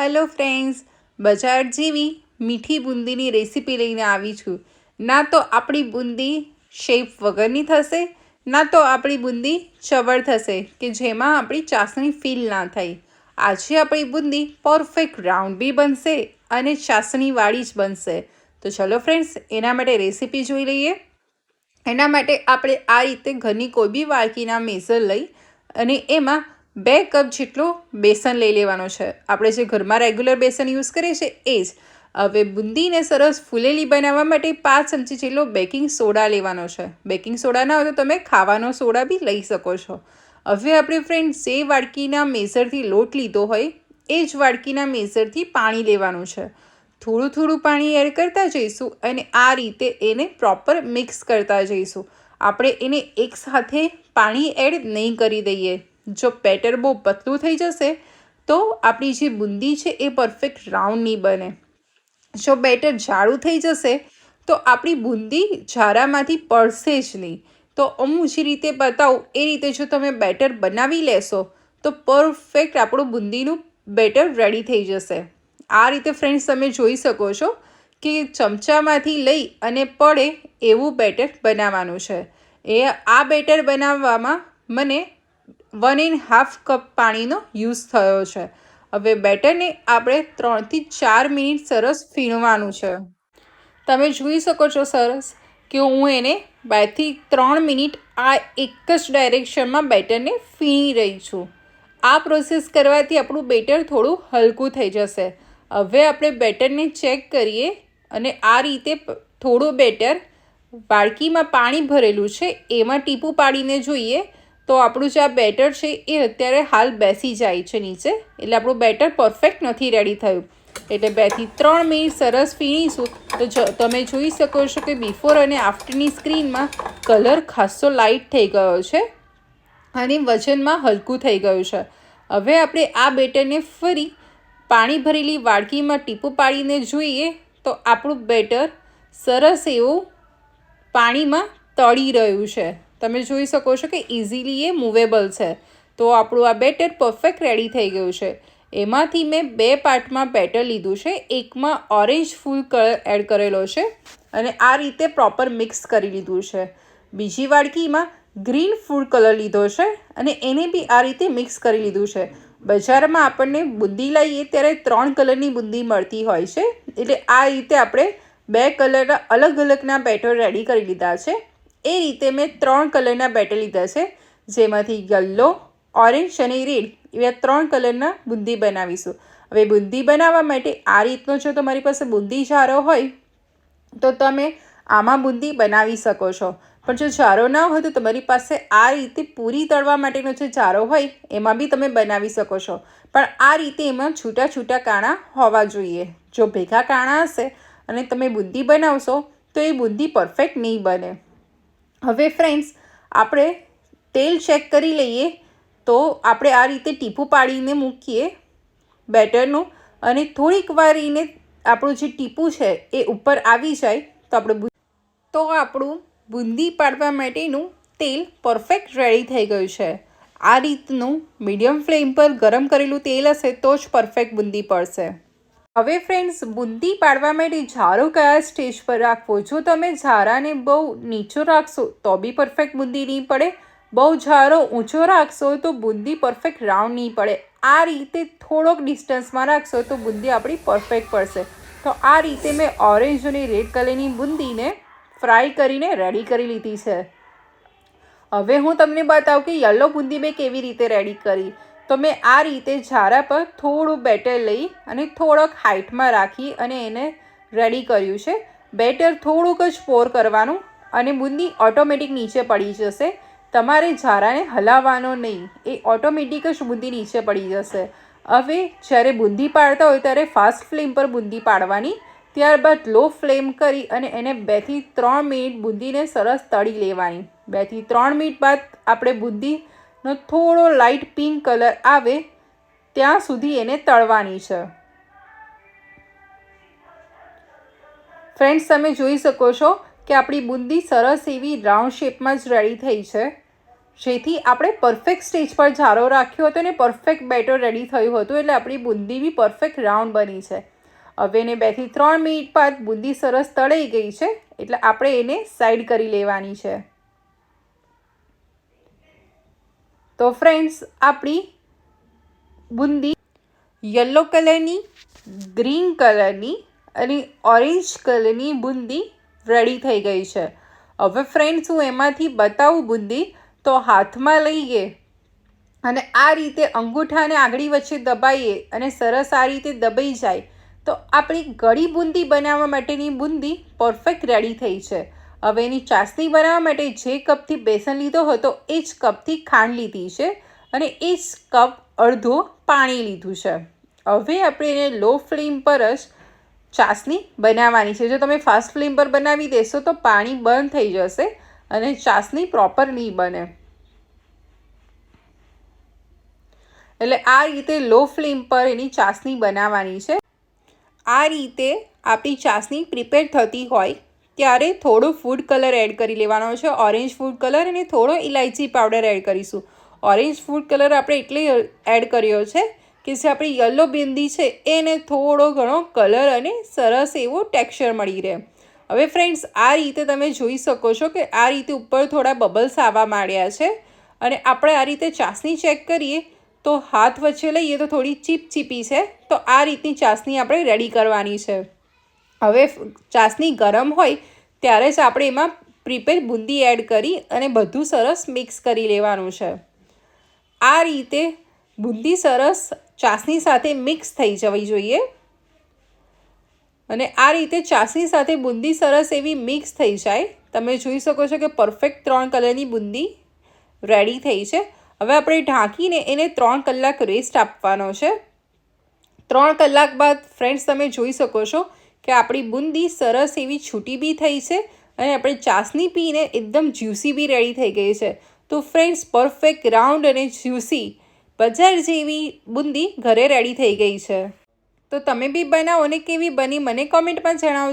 Hello friends, બજાર જેવી મીઠી બુંદીની રેસીપી લઈને આવી છું। ના તો આપણી બુંદી શેપ વગરની થશે, ના તો આપણી બુંદી ચવડ થશે કે જેમાં આપણી ચાસણી ફીલ ના થાય। આજે આપણી બુંદી પરફેક્ટ રાઉન્ડ બી બનશે અને ચાસણીવાળી જ બનશે। તો ચલો ફ્રેન્ડ્સ, એના માટે રેસીપી જોઈ લઈએ। એના માટે આપણે આ રીતે ઘરની કોઈ બી વાડકીના મેઝર લઈ અને એમાં 2 કપ જેટલો બેસન લઈ લેવાનો છે। આપણે જે ઘરમાં રેગ્યુલર બેસન યુઝ કરીએ છીએ એ જ। હવે બુંદીને સરસ ફૂલેલી બનાવવા માટે 5 ચમચી જેટલો બેકિંગ સોડા લેવાનો છે। બેકિંગ સોડા ના હોય તો તમે ખાવાનો સોડા બી લઈ શકો છો। હવે આપણે ફ્રેન્ડ્સ જે વાડકીના મેઝરથી લોટ લીધો હોય એ જ વાડકીના મેઝરથી પાણી લેવાનું છે। થોડું થોડું પાણી એડ કરતા જઈશું અને આ રીતે એને પ્રોપર મિક્સ કરતા જઈશું। આપણે એને એકસાથે પાણી એડ નહીં કરી દઈએ। જો બેટર બહુ પતલું થઈ જશે તો આપણી જે બુંદી છે એ પરફેક્ટ રાઉન્ડ નહીં બને। જો બેટર જાડું થઈ જશે તો આપણી બુંદી જારામાંથી પડશે જ નહીં। તો હું જે રીતે બતાવું એ રીતે જો તમે બેટર બનાવી લેશો તો પરફેક્ટ આપણું બુંદીનું બેટર રેડી થઈ જશે। આ રીતે ફ્રેન્ડ્સ તમે જોઈ શકો છો કે ચમચામાંથી લઈ અને પડે એવું બેટર બનાવવાનું છે। આ બેટર બનાવવામાં મને 1.5 કપ પાણીનો યુઝ થયો છે। હવે બેટરને આપણે 3 થી 4 મિનિટ સરસ ફીણવાનું છે। તમે જોઈ શકો છો સરસ કે હું એને 2 થી 3 મિનિટ આ એક જ ડાયરેક્શનમાં બેટરને ફીણી રહી છું। આ પ્રોસેસ કરવાથી આપણું બેટર થોડું હલકું થઈ જશે। હવે આપણે બેટરને ચેક કરીએ અને આ રીતે થોડું બેટર વાડકીમાં પાણી ભરેલું છે એમાં ટીપું પાડીને જોઈએ તો આપણું જે આ બેટર છે એ અત્યારે હાલ બેસી જાય છે નીચે, એટલે આપણું બેટર પરફેક્ટ નથી રેડી થયું। એટલે 2 થી 3 મિનિટ સરસ ફીણીશું તો તમે જોઈ શકો છો કે બિફોર અને આફ્ટરની સ્ક્રીનમાં કલર ખાસો લાઇટ થઈ ગયો છે અને વજનમાં હલકું થઈ ગયું છે। હવે આપણે આ બેટરને ફરી પાણી ભરેલી વાડકીમાં ટીપું પાડીને જોઈએ તો આપણું બેટર સરસ એવું પાણીમાં તળી રહ્યું છે। તમે જોઈ શકો છો કે ઇઝીલી એ મૂવેબલ છે। તો આપણું આ બેટર પરફેક્ટ રેડી થઈ ગયું છે। એમાંથી મેં 2 પાર્ટમાં બેટર લીધું છે। એકમાં ઓરેન્જ ફૂડ કલર એડ કરેલો છે અને આ રીતે પ્રોપર મિક્સ કરી લીધું છે। બીજી વાડકીમાં ગ્રીન ફૂડ કલર લીધો છે અને એને બી આ રીતે મિક્સ કરી લીધું છે। બજારમાં આપણને બુંદી લઈએ ત્યારે 3 કલરની બુંદી મળતી હોય છે, એટલે આ રીતે આપણે 2 કલરના અલગ અલગના બેટર રેડી કરી લીધા છે। એ રીતે મેં 3 કલરના બેટર લીધા છે, જેમાંથી યલો, ઓરેન્જ અને રેડ એવા 3 કલરના બુંદી બનાવીશું। હવે બુંદી બનાવવા માટે આ રીતનો જો તમારી પાસે બુંદી જારો હોય તો તમે આમાં બુંદી બનાવી શકો છો, પણ જો જારો ના હોય તો તમારી પાસે આ રીતે પૂરી તળવા માટેનો જે જારો હોય એમાં બી તમે બનાવી શકો છો, પણ આ રીતે એમાં છૂટા છૂટા કાણા હોવા જોઈએ। જો ભેગા કાણા હશે અને તમે બુંદી બનાવશો તો એ બુંદી પરફેક્ટ નહીં બને। હવે ફ્રેન્ડ્સ, આપણે તેલ ચેક કરી લઈએ તો આપણે આ રીતે ટીપું પાડીને મૂકીએ બેટરનું અને થોડીક વાર એને આપણું જે ટીપું છે એ ઉપર આવી જાય તો આપણું બુંદી પાડવા માટેનું તેલ પરફેક્ટ રેડી થઈ ગયું છે। આ રીતનું મીડિયમ ફ્લેમ પર ગરમ કરેલું તેલ હશે તો જ પરફેક્ટ બુંદી પડશે। હવે ફ્રેન્ડ્સ, બુંદી પાડવા માટે જારો કયા સ્ટેજ પર રાખવો? જો તમે જારાને બહુ નીચો રાખશો તો બી પરફેક્ટ બુંદી નહીં પડે, બહુ જારો ઊંચો રાખશો તો બુંદી પરફેક્ટ રાઉન્ડ નહીં પડે। આ રીતે થોડોક ડિસ્ટન્સમાં રાખશો તો બુંદી આપણી પરફેક્ટ પડશે। તો આ રીતે મેં ઓરેન્જ અને રેડ કલરની બુંદીને ફ્રાય કરીને રેડી કરી લીધી છે। હવે હું તમને બતાવું કે યલો બુંદી મેં કેવી રીતે રેડી કરી। તો મેં આ રીતે જારા પર થોડું બેટર લઈ અને થોડોક હાઇટમાં રાખી અને એને રેડી કર્યું છે। બેટર થોડુંક જ પોર કરવાનું અને બુંદી ઓટોમેટિક નીચે પડી જશે। તમારે જારાને હલાવવાનો નહીં, એ ઓટોમેટિક જ બુંદી નીચે પડી જશે। હવે જ્યારે બુંદી પાડતા હોય ત્યારે ફાસ્ટ ફ્લેમ પર બુંદી પાડવાની, ત્યારબાદ લો ફ્લેમ કરી અને એને 2 થી 3 મિનિટ બુંદીને સરસ તળી લેવાની। 2 થી 3 મિનિટ બાદ આપણે બુંદીનો થોડો લાઇટ પિંક કલર આવે ત્યાં સુધી એને તળવાની છે। ફ્રેન્ડ્સ, તમે જોઈ શકો છો કે આપણી બુંદી સરસ એવી રાઉન્ડ શેપમાં જ રેડી થઈ છે। જેથી આપણે પરફેક્ટ સ્ટેજ પર જારો રાખ્યો હતો અને પરફેક્ટ બેટર રેડી થયું હતું, એટલે આપણી બુંદી બી પરફેક્ટ રાઉન્ડ બની છે. હવે એને 2 થી 3 મિનિટ બાદ બુંદી સરસ તળાઈ ગઈ છે, એટલે આપણે એને સાઈડ કરી લેવાની છે. તો ફ્રેન્ડ્સ, આપણી બુંદી યલો કલરની, ગ્રીન કલરની અને ઓરેન્જ કલરની બુંદી રેડી થઈ ગઈ છે. હવે ફ્રેન્ડ્સ, હું એમાંથી બતાવું બુંદી તો હાથમાં લઈએ અને આ રીતે અંગૂઠાને આંગળી વચ્ચે દબાઈએ અને સરસ આ રીતે દબાઈ જાય તો આપણી ગળી બુંદી બનાવવા માટેની બુંદી પરફેક્ટ રેડી થઈ છે. હવે એની ચાસણી બનાવવા માટે જે કપથી બેસન લીધો હતો એ જ કપથી ખાંડ લીધી છે અને એ જ કપ અડધો પાણી લીધું છે. હવે આપણે એને લો ફ્લેમ પર જ ચાસણી બનાવવાની છે. જો તમે ફાસ્ટ ફ્લેમ પર બનાવી દેશો તો પાણી બંધ થઈ જશે અને ચાસણી પ્રોપર નહીં બને. એટલે આ રીતે લો ફ્લેમ પર એની ચાસણી બનાવવાની છે. આ રીતે આપણી ચાસણી પ્રિપેર થતી હોય ત્યારે થોડો ફૂડ કલર એડ કરી લેવાનો છે, ઓરેન્જ ફૂડ કલર, અને થોડો ઇલાયચી પાવડર એડ કરીશું. ઓરેન્જ ફૂડ કલર આપણે એટલે એડ કર્યો છે કે જે આપણી યલો બુંદી છે એને થોડો ઘણો કલર અને સરસ એવો ટેક્સચર મળી રહે. હવે ફ્રેન્ડ્સ, આ રીતે તમે જોઈ શકો છો કે આ રીતે ઉપર થોડા બબલ્સ આવવા માંડ્યા છે અને આપણે આ રીતે ચાસણી ચેક કરીએ તો હાથ વચ્ચે લઈએ તો થોડી ચીપચીપી છે. તો આ રીતની ચાસણી આપણે રેડી કરવાની છે. હવે ચાસણી ગરમ હોય ત્યારે જ આપણે એમાં પ્રિપેર બુંદી એડ કરી અને બધું સરસ મિક્સ કરી લેવાનું છે. આ રીતે બુંદી સરસ ચાસણી સાથે મિક્સ થઈ જવી જોઈએ અને આ રીતે ચાસણી સાથે બુંદી સરસ એવી મિક્સ થઈ જાય. તમે જોઈ શકો છો કે પરફેક્ટ 3 કલરની બુંદી રેડી થઈ છે. હવે આપણે ઢાંકીને એને 3 કલાક રેસ્ટ આપવાનો છે. 3 કલાક બાદ ફ્રેન્ડ્સ, તમે જોઈ શકો છો કે આપણી બુંદી સરસ એવી છૂટી બી થઈ છે અને આપણે ચાસણી પીને એકદમ જ્યુસી બી રેડી થઈ ગઈ છે. તો ફ્રેન્ડ્સ, પરફેક્ટ રાઉન્ડ અને જ્યુસી બજાર જેવી બુંદી ઘરે રેડી થઈ ગઈ છે. તો તમે બી બનાવો અને કેવી બની મને કોમેન્ટમાં જણાવજો.